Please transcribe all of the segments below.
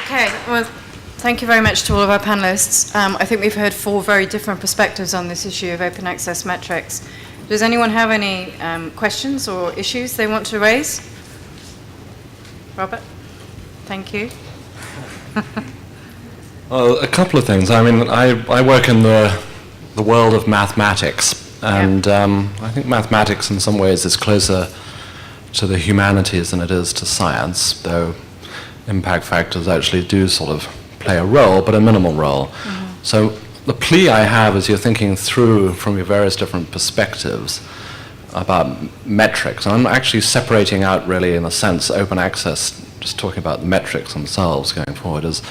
Okay, well, thank you very much to all of our panelists. I think we've heard 4 very different perspectives on this issue of open access metrics. Does anyone have any questions or issues they want to raise? Robert? Thank you. Well, a couple of things. I mean, I work in the world of mathematics, and I think mathematics in some ways is closer to the humanities than it is to science, though impact factors actually do sort of play a role, but a minimal role. Mm-hmm. So the plea I have is you're thinking through from your various different perspectives about metrics. And I'm actually separating out really, in a sense, open access, just talking about the metrics themselves going forward, is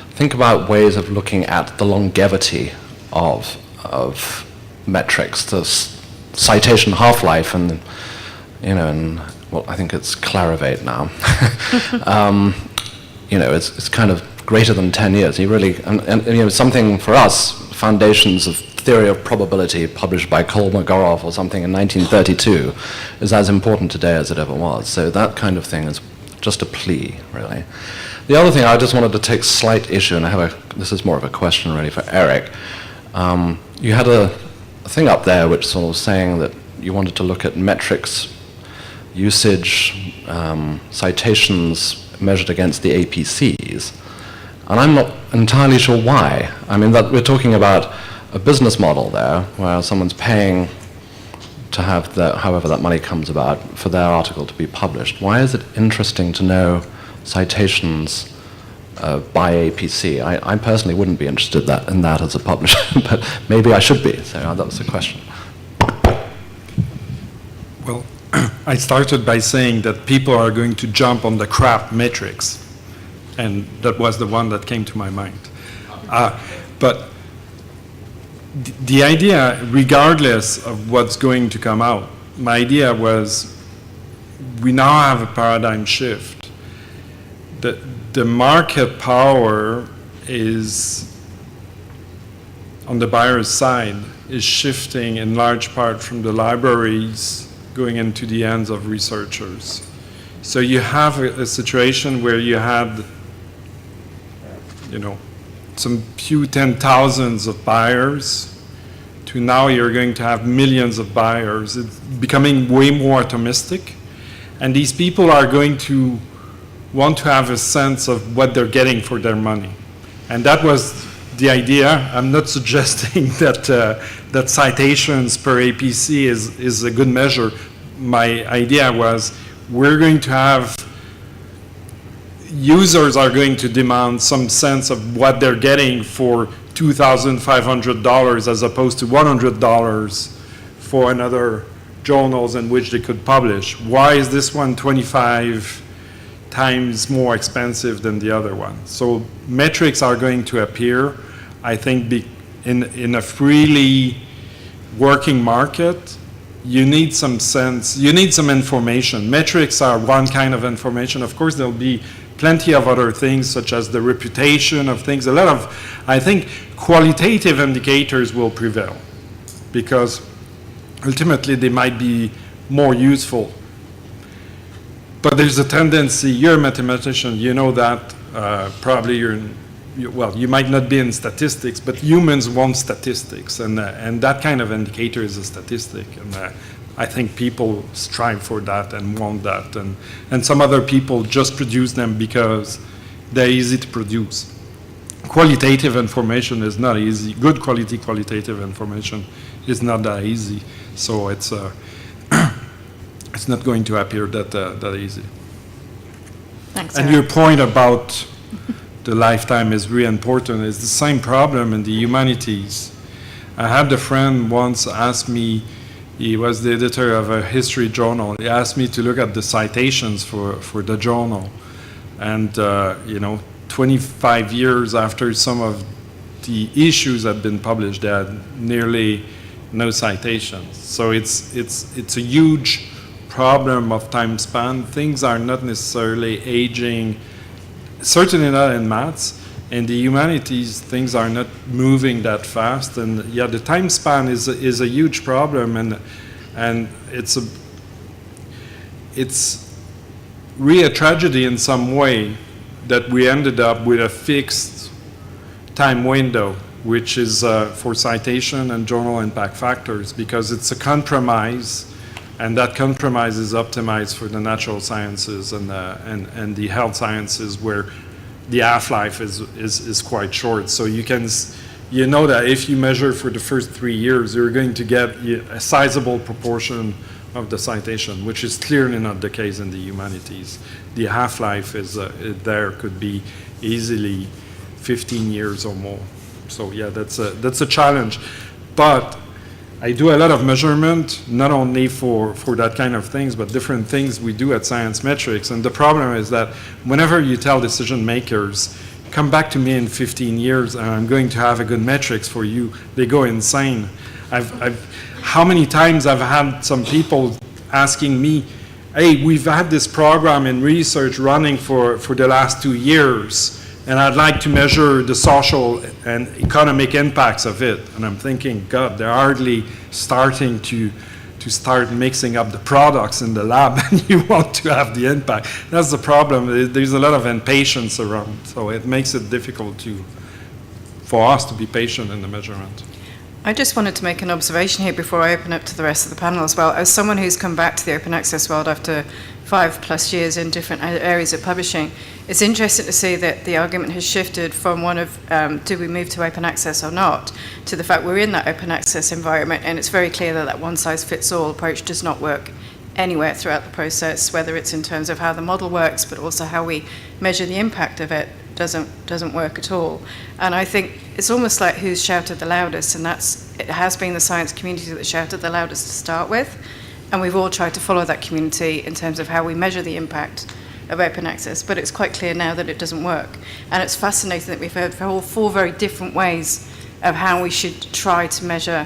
think about ways of looking at the longevity of metrics, the citation half-life, and, you know, and well, I think it's Clarivate now. You know, it's kind of greater than 10 years. You really, and you know, something for us, Foundations of Theory of Probability, published by Kolmogorov or something in 1932, is as important today as it ever was. So that kind of thing is just a plea, really. The other thing I just wanted to take slight issue, and this is more of a question really for Eric. You had a thing up there which sort of saying that you wanted to look at metrics, usage, citations measured against the APCs. And I'm not entirely sure why. I mean, that we're talking about a business model there where someone's paying to have however that money comes about for their article to be published. Why is it interesting to know citations by APC? I personally wouldn't be interested in that as a publisher, but maybe I should be. So that was the question. Well, I started by saying that people are going to jump on the crap metrics, and that was the one that came to my mind. But the idea, regardless of what's going to come out, my idea was we now have a paradigm shift. The market power is, on the buyer's side, is shifting in large part from the libraries going into the hands of researchers. So you have a situation where you had, you know, some few 10,000s of buyers to now you're going to have millions of buyers. It's becoming way more atomistic, and these people are going to want to have a sense of what they're getting for their money. And that was the idea. I'm not suggesting that that citations per APC is a good measure. My idea was we're going to have users are going to demand some sense of what they're getting for $2,500 as opposed to $100 for another journals in which they could publish. Why is this one 25 times more expensive than the other one? So metrics are going to appear, I think, in a freely working market. You need some sense, you need some information. Metrics are one kind of information. Of course, there'll be plenty of other things, such as the reputation of things. A lot of, I think, qualitative indicators will prevail, because ultimately they might be more useful. But there's a tendency, you're a mathematician, you know that, probably well, you might not be in statistics, but humans want statistics, and that kind of indicator is a statistic, and I think people strive for that and want that, and some other people just produce them because they're easy to produce. Qualitative information is not easy. Good quality qualitative information is not that easy, so it's it's not going to appear that easy. Thanks, and your point about the lifetime is really important. It's the same problem in the humanities. I had a friend once ask me, he was the editor of a history journal, he asked me to look at the citations for the journal. And, you know, 25 years after some of the issues had been published, they had nearly no citations. So it's a huge problem of time span. Things are not necessarily aging, certainly not in maths. In the humanities, things are not moving that fast, and yeah, the time span is a huge problem, and it's really a tragedy in some way. that we ended up with a fixed time window, which is for citation and journal impact factors, because it's a compromise, and that compromise is optimized for the natural sciences and the health sciences, where the half-life is quite short. So you know that if you measure for the first 3 years, you're going to get a sizable proportion of the citation, which is clearly not the case in the humanities. The half-life there could be easily 15 years or more. So yeah, that's a challenge. But I do a lot of measurement, not only for that kind of things, but different things we do at Science Metrics. And the problem is that whenever you tell decision makers, come back to me in 15 years and I'm going to have a good metrics for you, they go insane. How many times I've had some people asking me, hey, we've had this program in research running for the last 2 years, and I'd like to measure the social and economic impacts of it. And I'm thinking, God, they're hardly starting to start mixing up the products in the lab, and you want to have the impact. That's the problem. There's a lot of impatience around, so it makes it difficult for us to be patient in the measurement. I just wanted to make an observation here before I open up to the rest of the panel as well. As someone who's come back to the open access world after 5+ years in different areas of publishing, it's interesting to see that the argument has shifted from one of do we move to open access or not, to the fact we're in that open access environment, and it's very clear that one-size-fits-all approach does not work anywhere throughout the process, whether it's in terms of how the model works, but also how we measure the impact of it doesn't work at all. And I think it's almost like who's shouted the loudest, and it has been the science community that shouted the loudest to start with, and we've all tried to follow that community in terms of how we measure the impact of open access, but it's quite clear now that it doesn't work. And it's fascinating that we've heard four very different ways of how we should try to measure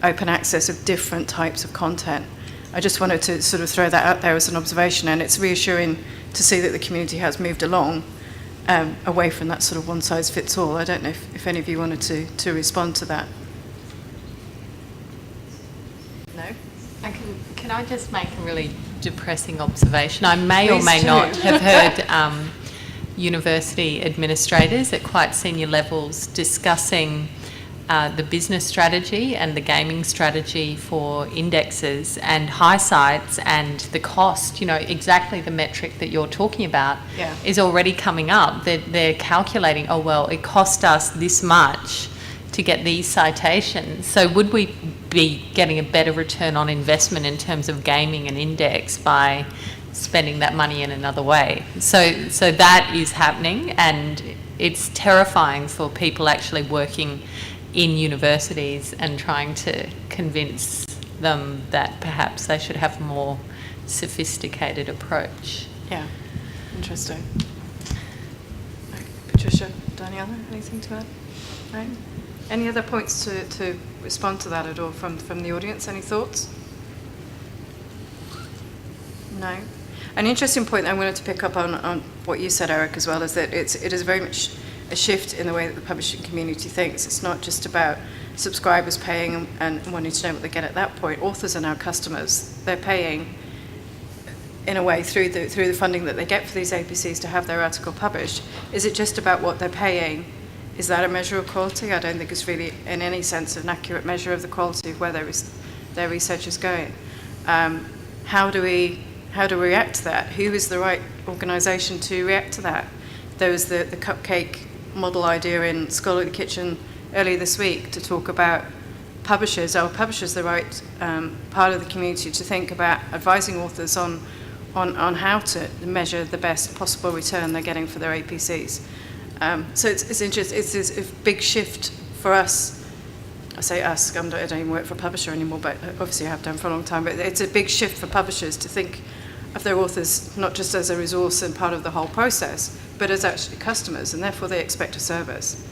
open access of different types of content. I just wanted to sort of throw that out there as an observation, and it's reassuring to see that the community has moved along away from that sort of one-size-fits-all. I don't know if any of you wanted to respond to that. No? Can I just make a really depressing observation? I may or Please may do. not have heard university administrators at quite senior levels discussing the business strategy and the gaming strategy for indexes and high sites, and the cost, exactly the metric that you're talking about is already coming up. They're calculating, oh, well, it cost us this much to get these citations. So would we be getting a better return on investment in terms of gaming and index by spending that money in another way? So that is happening, and it's terrifying for people actually working in universities and trying to convince them that perhaps they should have a more sophisticated approach. Yeah, interesting. Patricia, Daniela, anything to add? Right. Any other points to respond to that at all from the audience? Any thoughts? No? An interesting point I wanted to pick up on what you said, Eric, as well, is that it is very much a shift in the way that the publishing community thinks. It's not just about subscribers paying and wanting to know what they get at that point. Authors are now customers. They're paying, in a way, through the funding that they get for these APCs to have their article published. Is it just about what they're paying? Is that a measure of quality? I don't think it's really, in any sense, an accurate measure of the quality of where their research is going. How do we react to that? Who is the right organisation to react to that? There was the cupcake model idea in Scholarly Kitchen earlier this week to talk about publishers. Are publishers the right part of the community to think about advising authors on how to measure the best possible return they're getting for their APCs? So it's interesting. It's a big shift for us. I say us, I don't even work for a publisher anymore, but obviously I have done for a long time. But it's a big shift for publishers to think of their authors not just as a resource and part of the whole process, but as actually customers, and therefore they expect a service.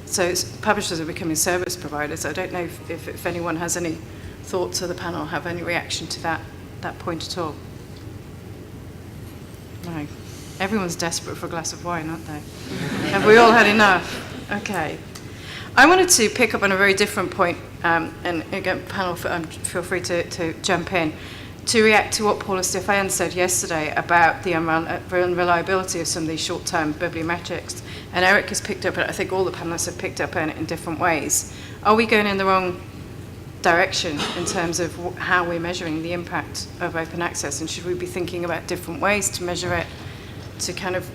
So publishers are becoming service providers. I don't know if anyone has any thoughts, or the panel have any reaction to that point at all. No. Everyone's desperate for a glass of wine, aren't they? Have we all had enough? Okay. I wanted to pick up on a very different point, and again, panel, feel free to jump in. to react to what Paula Stefan said yesterday about the unreliability of some of these short-term bibliometrics, and Eric has picked up, and I think all the panelists have picked up on it in different ways, are we going in the wrong direction in terms of how we're measuring the impact of open access, and should we be thinking about different ways to measure it to kind of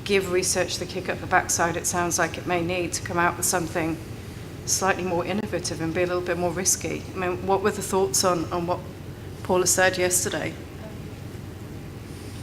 give research the kick up the backside it sounds like it may need to come out with something slightly more innovative and be a little bit more risky? I mean, what were the thoughts on what Paula said yesterday?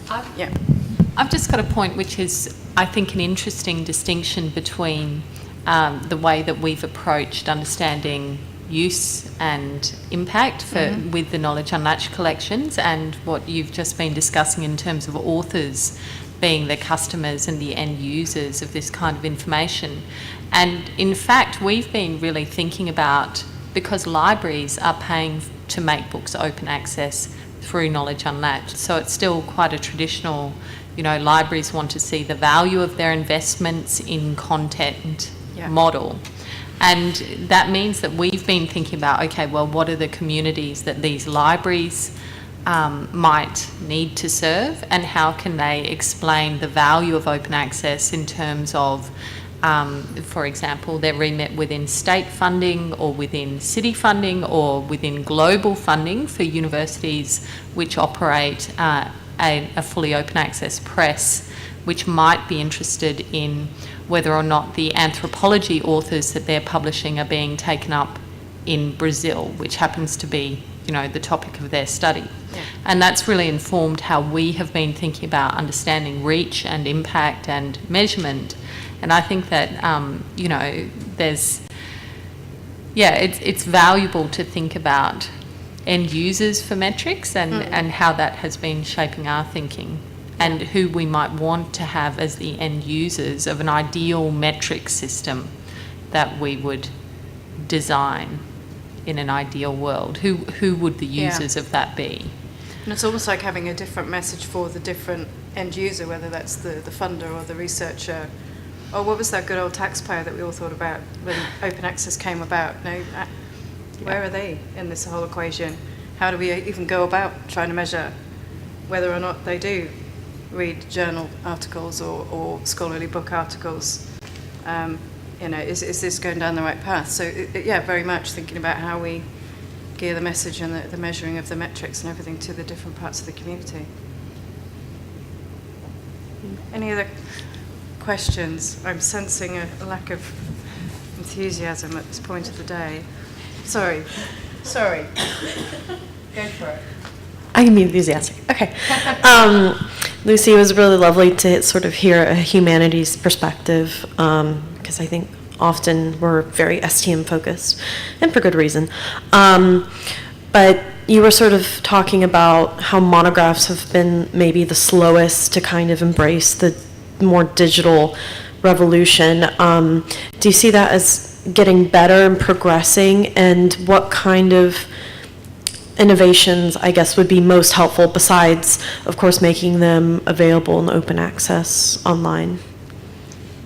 I've just got a point which is, I think, an interesting distinction between the way that we've approached understanding use and impact with the Knowledge Unlatched collections, and what you've just been discussing in terms of authors being the customers and the end users of this kind of information. And in fact, we've been really thinking about, because libraries are paying to make books open access through Knowledge Unlatched, so it's still quite a traditional, libraries want to see the value of their investments in content model. And that means that we've been thinking about, okay, well, what are the communities that these libraries might need to serve, and how can they explain the value of open access in terms of, for example, their remit within state funding or within city funding or within global funding for universities which operate a fully open access press, which might be interested in whether or not the anthropology authors that they're publishing are being taken up in Brazil, which happens to be, the topic of their study. Yeah. And that's really informed how we have been thinking about understanding reach and impact and measurement. And I think that, it's valuable to think about end users for metrics and how that has been shaping our thinking, and who we might want to have as the end users of an ideal metric system that we would design in an ideal world. Who would the users of that be? And it's almost like having a different message for the different end user, whether that's the funder or the researcher. Or what was that good old taxpayer that we all thought about when open access came about? Where are they in this whole equation? How do we even go about trying to measure whether or not they do read journal articles or scholarly book articles? Is this going down the right path? So, very much thinking about how we gear the message and the measuring of the metrics and everything to the different parts of the community. Any other questions? I'm sensing a lack of enthusiasm at this point of the day. Sorry. Go for it. I can be enthusiastic. Okay. Lucy, it was really lovely to sort of hear a humanities perspective, because I think often we're very STM focused, and for good reason. But you were sort of talking about how monographs have been maybe the slowest to kind of embrace the more digital revolution. Do you see that as getting better and progressing, and what kind of innovations, I guess, would be most helpful besides, of course, making them available in open access online?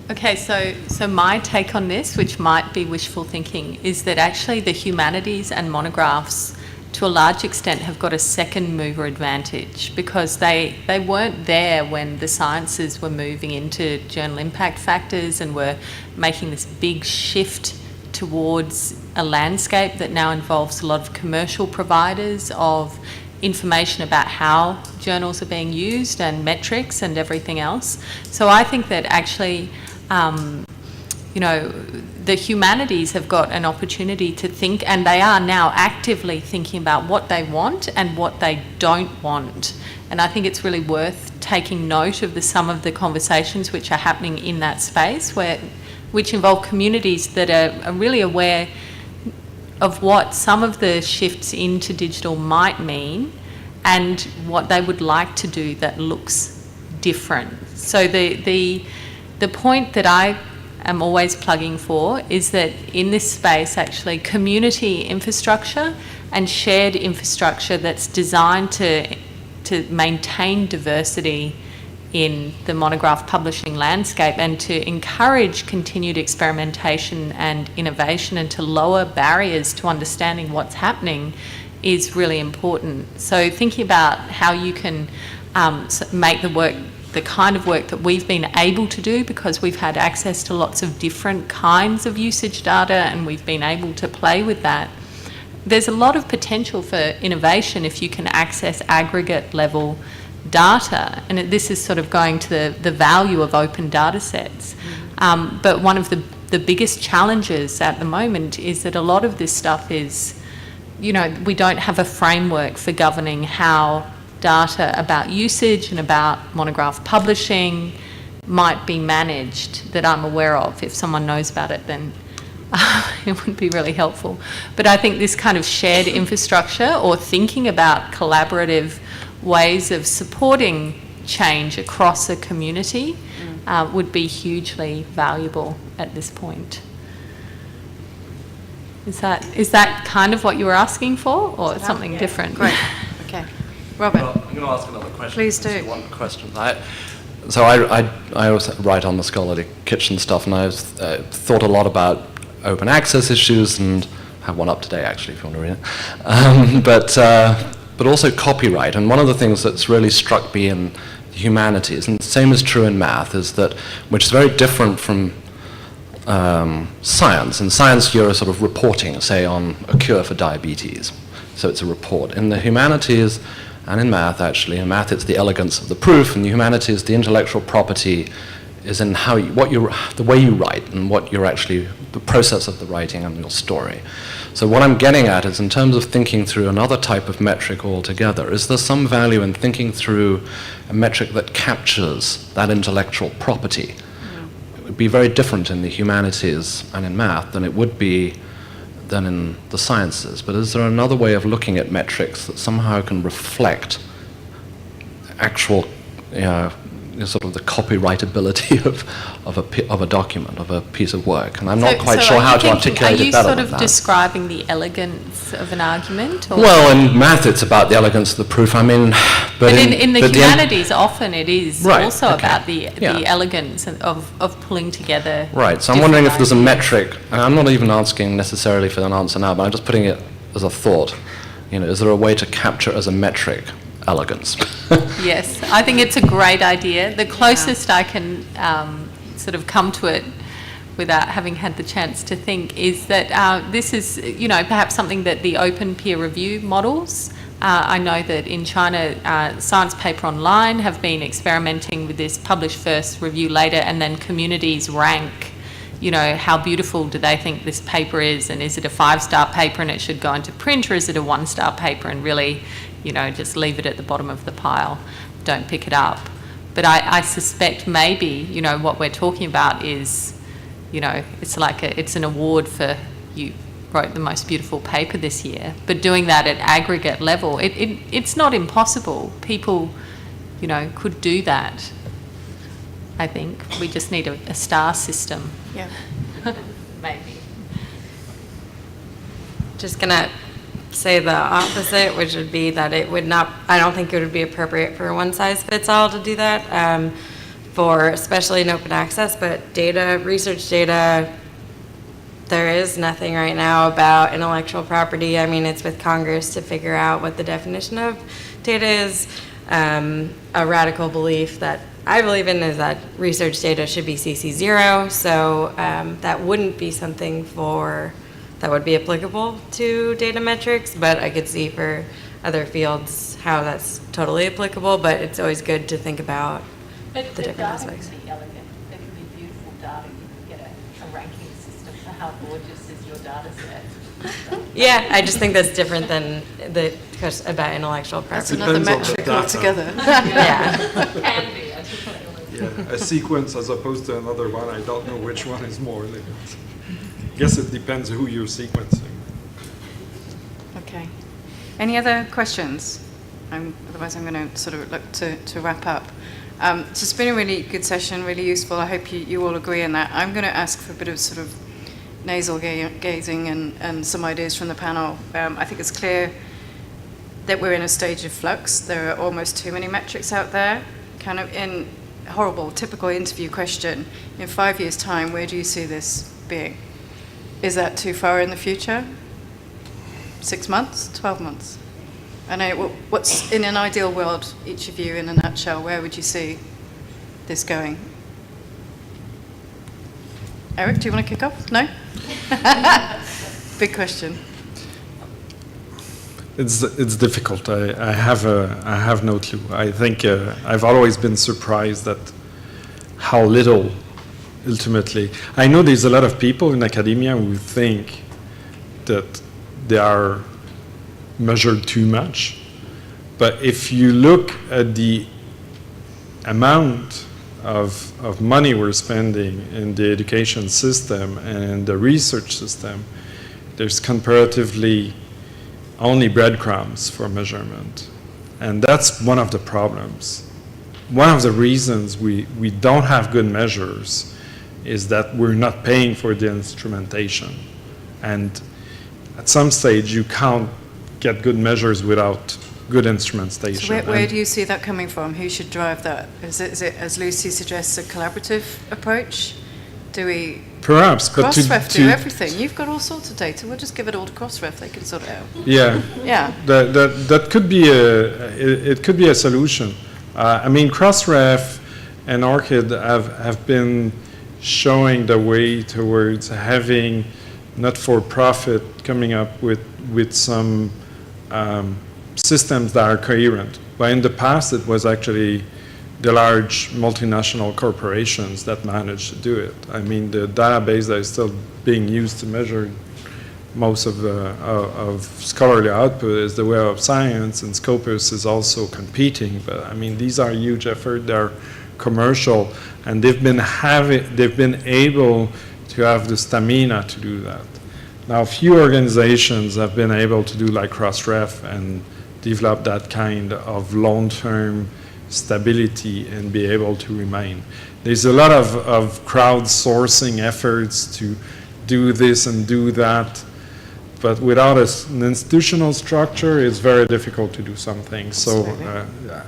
Okay, so my take on this, which might be wishful thinking, is that actually the humanities and monographs, to a large extent, have got a second mover advantage, because they weren't there when the sciences were moving into journal impact factors and were making this big shift towards a landscape that now involves a lot of commercial providers of information about how journals are being used and metrics and everything else. So I think that actually, the humanities have got an opportunity to think, and they are now actively thinking about what they want and what they don't want. And I think it's really worth taking note of some of the conversations which are happening in that space, which involve communities that are really aware of what some of the shifts into digital might mean and what they would like to do that looks different. So the point that I am always plugging for is that in this space, actually, community infrastructure and shared infrastructure that's designed to maintain diversity in the monograph publishing landscape and to encourage continued experimentation and innovation and to lower barriers to understanding what's happening is really important. So thinking about how you can make the kind of work that we've been able to do, because we've had access to lots of different kinds of usage data and we've been able to play with that. There's a lot of potential for innovation if you can access aggregate level data, and this is sort of going to the value of open data sets. But one of the biggest challenges at the moment is that a lot of this stuff is, we don't have a framework for governing how data about usage and about monograph publishing might be managed that I'm aware of. If someone knows about it, then it would be really helpful. But I think this kind of shared infrastructure, or thinking about collaborative ways of supporting change across a community, would be hugely valuable at this point. Is that kind of what you were asking for, or something different? Great. Okay. Robert. Well, I'm going to ask another question. Please do. One question. I always write on the scholarly kitchen stuff, and I've thought a lot about open access issues, and have one up today actually if you want to read it. But also copyright. And one of the things that's really struck me in the humanities, and the same is true in math, is that, which is very different from science. In science, you're sort of reporting, say, on a cure for diabetes. So it's a report. In the humanities, and in math, actually, in math it's the elegance of the proof, in the humanities the intellectual property is in the way you write, and what you're actually, the process of the writing and your story. So what I'm getting at is, in terms of thinking through another type of metric altogether, is there some value in thinking through a metric that captures that intellectual property? It would be very different in the humanities and in math than it would be than in the sciences. But is there another way of looking at metrics that somehow can reflect actual, sort of the copyrightability of a document, of a piece of work? And I'm not quite sure how to articulate it better than that. Are you sort of describing the elegance of an argument? Or? Well, in math it's about the elegance of the proof. I mean, but in the humanities, often it is also about the elegance of pulling together. Right. So I'm wondering if there's a metric, and I'm not even asking necessarily for an answer now, but I'm just putting it as a thought. Is there a way to capture as a metric elegance? Yes, I think it's a great idea. The closest I can sort of come to it without having had the chance to think is that this is, perhaps something that the open peer review models. I know that in China, Science Paper Online have been experimenting with this publish first, review later, and then communities rank, how beautiful do they think this paper is, and is it a 5-star paper and it should go into print, or is it a 1-star paper and really, just leave it at the bottom of the pile, don't pick it up. But I suspect maybe, what we're talking about is, it's an award for you wrote the most beautiful paper this year. But doing that at aggregate level, it's not impossible. People, could do that. I think we just need a star system. Yeah. Maybe. Just gonna say the opposite, which would be that I don't think it would be appropriate for one size fits all to do that, especially in open access, but research data, there is nothing right now about intellectual property. I mean, it's with Congress to figure out what the definition of data is. A radical belief that I believe in is that research data should be CC0, so that wouldn't be something that would be applicable to data metrics, but I could see for other fields how that's totally applicable, but it's always good to think about the different aspects. Can be elegant. There can be beautiful data. You can get a ranking system for how gorgeous is your data set. Yeah, I just think that's different than the question about intellectual That's property. another Depends on the metric data. altogether. Yeah. Can be. A sequence as opposed to another one, I don't know which one is more elegant. Guess it depends who you're sequencing. Okay. Any other questions? Otherwise, I'm going to sort of look to wrap up. So it's been a really good session, really useful. I hope you all agree on that. I'm going to ask for a bit of sort of nasal gazing and some ideas from the panel. I think it's clear that we're in a stage of flux. There are almost too many metrics out there. Kind of in horrible, typical interview question, in 5 years' time, where do you see this being? Is that too far in the future? 6 months, 12 months? I know, what's, in an ideal world, each of you in a nutshell, where would you see this going? Eric, do you want to kick off? No? Big question. It's difficult. I have no clue. I think I've always been surprised at how little, ultimately. I know there's a lot of people in academia who think that they are measured too much. But if you look at the amount of money we're spending in the education system and in the research system, there's comparatively only breadcrumbs for measurement. And that's one of the problems. One of the reasons we don't have good measures is that we're not paying for the instrumentation. And at some stage, you can't get good measures without good instrumentation. So where do you see that coming from? Who should drive that? Is it, as Lucy suggests, a collaborative approach? Do we perhaps, but Crossref do everything? You've got all sorts of data. We'll just give it all to Crossref. They can sort it out. Yeah, Yeah. that could be it could be a solution. I mean, Crossref and ORCID have been showing the way towards having not-for-profit coming up with some systems that are coherent. But in the past, it was actually the large multinational corporations that managed to do it. I mean, the database that is still being used to measure most of scholarly output is the Web of Science, and Scopus is also competing. But I mean, these are huge efforts. They're commercial, and they've been able to have the stamina to do that. Now, few organizations have been able to do like Crossref and develop that kind of long-term stability and be able to remain. There's a lot of crowdsourcing efforts to do this and do that, but without an institutional structure, it's very difficult to do something. So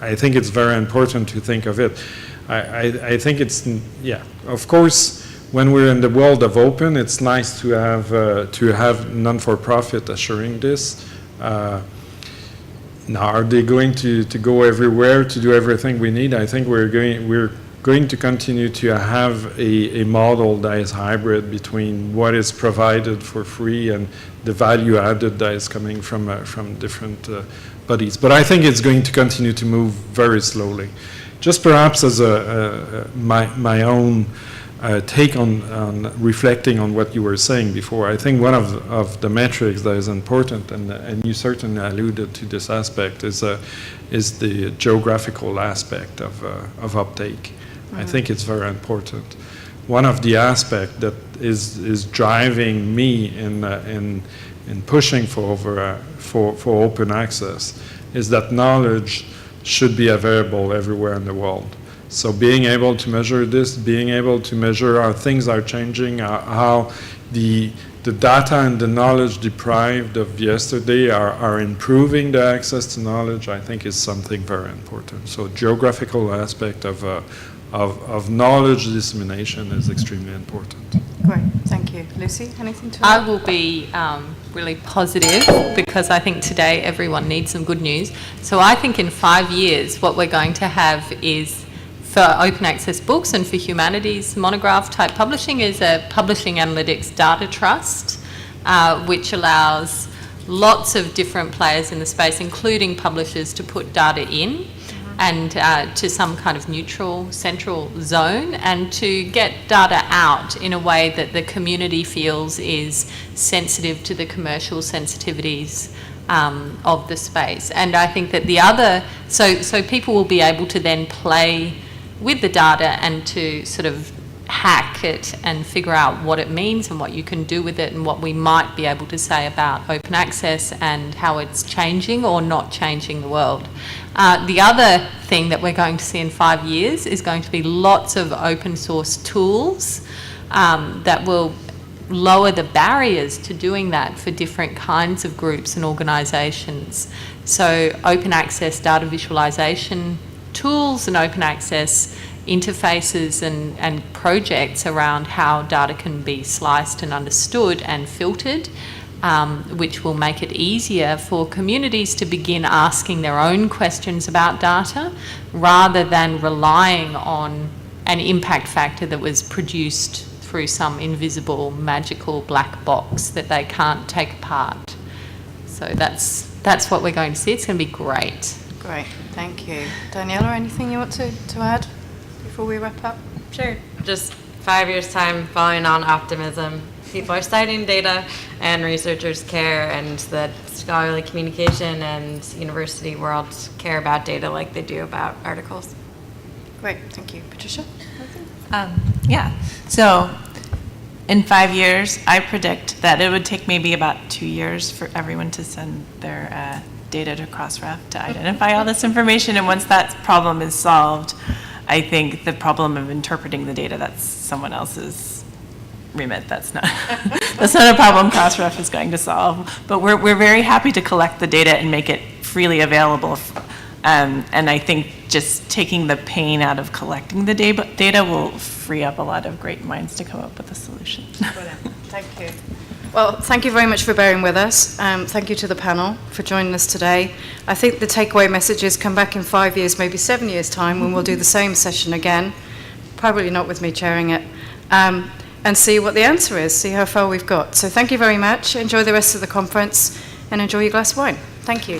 I think it's very important to think of it. I think it's, yeah, of course, when we're in the world of open, it's nice to have non-for-profit assuring this. Now, are they going to go everywhere to do everything we need? I think we're going to continue to have a model that is hybrid between what is provided for free and the value added that is coming from different bodies. But I think it's going to continue to move very slowly. Just perhaps as my own take on reflecting on what you were saying before, I think one of the metrics that is important, and you certainly alluded to this aspect, is the geographical aspect of uptake. I think it's very important. One of the aspects that is driving me in pushing for open access is that knowledge should be available everywhere in the world. So being able to measure this, being able to measure how things are changing, how the data and the knowledge deprived of yesterday are improving the access to knowledge, I think is something very important. So geographical aspect of knowledge dissemination is extremely important. Great, thank you. Lucy, anything to add? I will be really positive because I think today everyone needs some good news. So I think in 5 years what we're going to have is, for open access books and for humanities monograph type publishing, is a publishing analytics data trust, which allows lots of different players in the space, including publishers, to put data in and to some kind of neutral central zone, and to get data out in a way that the community feels is sensitive to the commercial sensitivities of the space. And I think that the other, so people will be able to then play with the data and to sort of hack it and figure out what it means and what you can do with it and what we might be able to say about open access and how it's changing or not changing the world. The other thing that we're going to see in 5 years is going to be lots of open source tools that will lower the barriers to doing that for different kinds of groups and organisations. So open access data visualisation tools and open access interfaces and projects around how data can be sliced and understood and filtered which will make it easier for communities to begin asking their own questions about data rather than relying on an impact factor that was produced through some invisible, magical black box that they can't take apart. So that's what we're going to see. It's going to be great. Great, thank you. Daniela, anything you want to add before we wrap up? Sure. Just 5 years' time, following on optimism. People are citing data, and researchers care, and that scholarly communication and university world care about data like they do about articles. Great, thank you. Patricia? Yeah, so in 5 years, I predict that it would take maybe about 2 years for everyone to send their data to Crossref to identify all this information. And once that problem is solved, I think the problem of interpreting the data, that's someone else's remit. That's not a problem Crossref is going to solve. But we're very happy to collect the data and make it freely available. And I think just taking the pain out of collecting the data will free up a lot of great minds to come up with a solution. Brilliant. Thank you. Well, thank you very much for bearing with us. Thank you to the panel for joining us today. I think the takeaway message is come back in 5 years, maybe 7 years' time, when we'll do the same session again, probably not with me chairing it, and see what the answer is, see how far we've got. So thank you very much. Enjoy the rest of the conference and enjoy your glass of wine. Thank you.